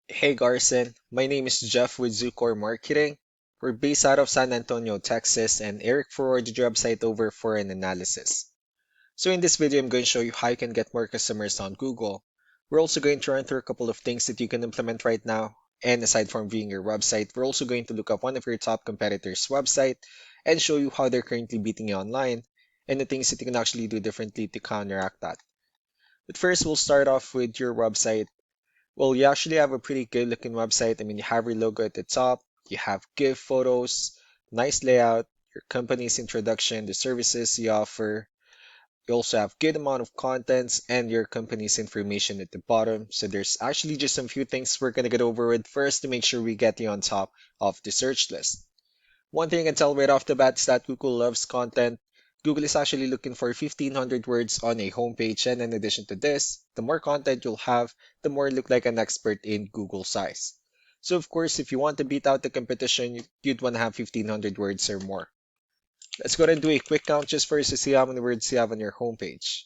Hey Garson, my name is Jeff with Zucor Marketing. We're based out of San Antonio, Texas, and Eric forwarded your website over for an analysis. So in this video, I'm going to show you how you can get more customers on Google. We're also going to run through a couple of things that you can implement right now. And aside from viewing your website, we're also going to look up one of your top competitors' website and show you how they're currently beating you online and the things that you can actually do differently to counteract that. But first, we'll start off with your website. Well, you actually have a pretty good looking website. I mean, you have your logo at the top, you have GIF photos, nice layout, your company's introduction, the services you offer. You also have good amount of contents and your company's information at the bottom. So there's actually just some few things we're gonna get over with first to make sure we get you on top of the search list. One thing I can tell right off the bat is that Google loves content. Google is actually looking for 1,500 words on a homepage, and in addition to this, the more content you'll have, the more you look like an expert in Google size. So of course, if you want to beat out the competition, you'd want to have 1,500 words or more. Let's go ahead and do a quick count just first to see how many words you have on your homepage.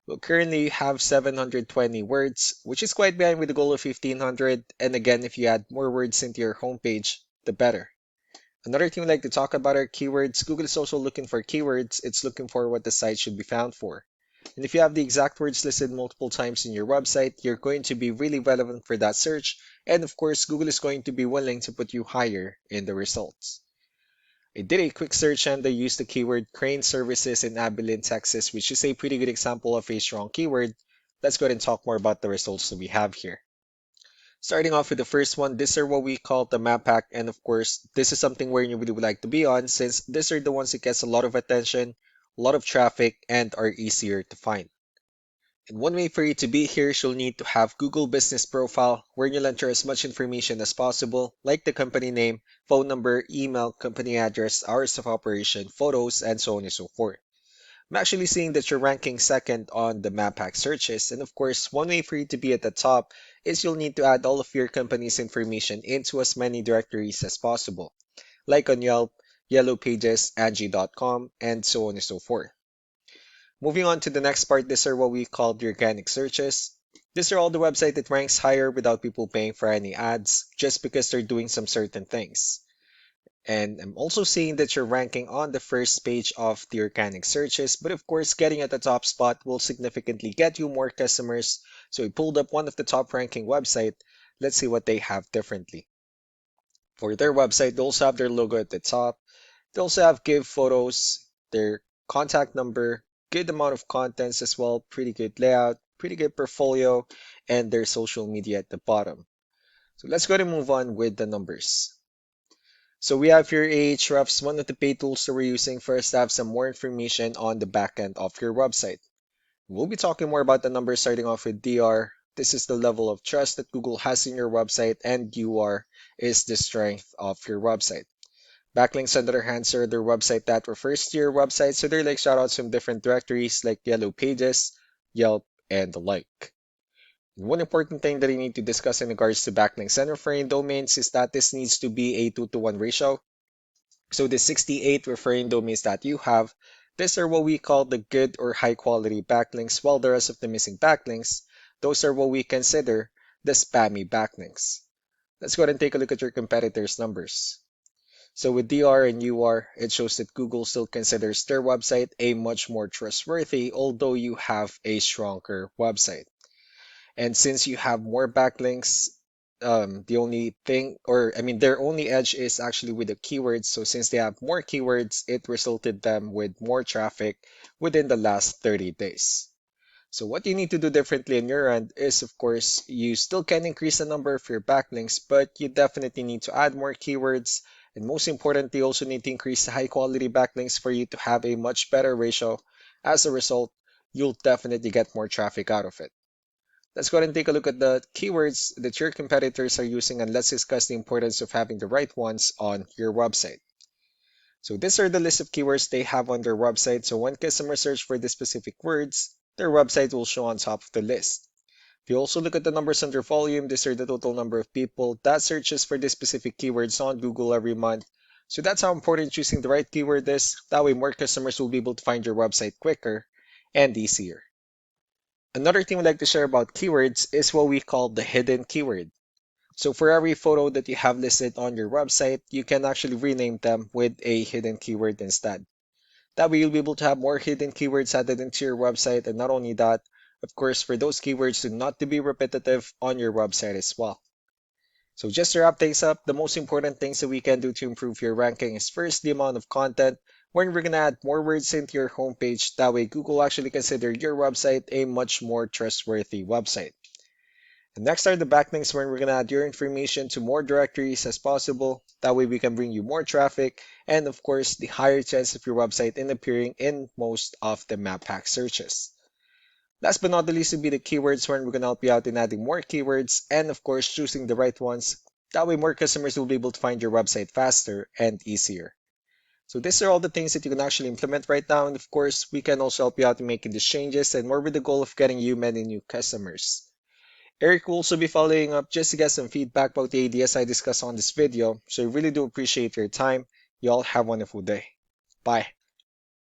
Well, currently you have 720 words, which is quite behind with the goal of 1,500. And again, if you add more words into your homepage, the better. Another thing we like to talk about are keywords. Google is also looking for keywords. It's looking for what the site should be found for. And if you have the exact words listed multiple times in your website, you're going to be really relevant for that search. And of course, Google is going to be willing to put you higher in the results. I did a quick search and I used the keyword crane services in Abilene, Texas, which is a pretty good example of a strong keyword. Let's go ahead and talk more about the results that we have here. Starting off with the first one, these are what we call the map pack, and of course, this is something where you really would like to be on since these are the ones that gets a lot of attention, a lot of traffic, and are easier to find. And one way for you to be here is you'll need to have Google Business Profile, where you'll enter as much information as possible, like the company name, phone number, email, company address, hours of operation, photos, and so on and so forth. I'm actually seeing that you're ranking second on the map pack searches, and of course, one way for you to be at the top is you'll need to add all of your company's information into as many directories as possible, like on Yelp, Yellow Pages, Angie.com, and so on and so forth. Moving on to the next part, these are what we call the organic searches. These are all the website that ranks higher without people paying for any ads, just because they're doing some certain things. And I'm also seeing that you're ranking on the first page of the organic searches, but of course, getting at the top spot will significantly get you more customers. So we pulled up one of the top ranking website. Let's see what they have differently. For their website, they also have their logo at the top. They also have give photos, their contact number, good amount of contents as well, pretty good layout, pretty good portfolio, and their social media at the bottom. So let's go ahead and move on with the numbers. So we have here Ahrefs, one of the paid tools that we're using first to have some more information on the backend of your website. We'll be talking more about the numbers starting off with DR. This is the level of trust that Google has in your website, and UR is the strength of your website. Backlinks, on the other hand, are their website that refers to your website, so they're like shoutouts from different directories like Yellow Pages, Yelp, and the like. One important thing that I need to discuss in regards to backlinks and referring domains is that this needs to be a 2-to-1 ratio. So the 68 referring domains that you have, these are what we call the good or high quality backlinks, while the rest of the missing backlinks, those are what we consider the spammy backlinks. Let's go ahead and take a look at your competitors' numbers. So with DR and UR, it shows that Google still considers their website a much more trustworthy, although you have a stronger website. And since you have more backlinks, the only thing, or I mean, their only edge is actually with the keywords. So since they have more keywords, it resulted them with more traffic within the last 30 days. So what you need to do differently on your end is, of course, you still can increase the number of your backlinks, but you definitely need to add more keywords. And most importantly, you also need to increase the high quality backlinks for you to have a much better ratio. As a result, you'll definitely get more traffic out of it. Let's go ahead and take a look at the keywords that your competitors are using, and let's discuss the importance of having the right ones on your website. So these are the list of keywords they have on their website. So when customers search for the specific words, their website will show on top of the list. If you also look at the numbers under volume, these are the total number of people that searches for the specific keywords on Google every month. So that's how important choosing the right keyword is. That way more customers will be able to find your website quicker and easier. Another thing we'd like to share about keywords is what we call the hidden keyword. So for every photo that you have listed on your website, you can actually rename them with a hidden keyword instead. That way you'll be able to have more hidden keywords added into your website, and not only that, of course, for those keywords to not to be repetitive on your website as well. So just to wrap things up, the most important things that we can do to improve your ranking is first the amount of content, when we're going to add more words into your homepage. That way Google actually consider your website a much more trustworthy website. And next are the backlinks, where we're going to add your information to more directories as possible. That way we can bring you more traffic and of course the higher chance of your website in appearing in most of the map hack searches. Last but not the least would be the keywords, where we're going to help you out in adding more keywords and of course choosing the right ones. That way more customers will be able to find your website faster and easier. So these are all the things that you can actually implement right now, and of course we can also help you out in making these changes and more with the goal of getting you many new customers. Eric will also be following up just to get some feedback about the ideas I discussed on this video, so I really do appreciate your time. You all have a wonderful day. Bye.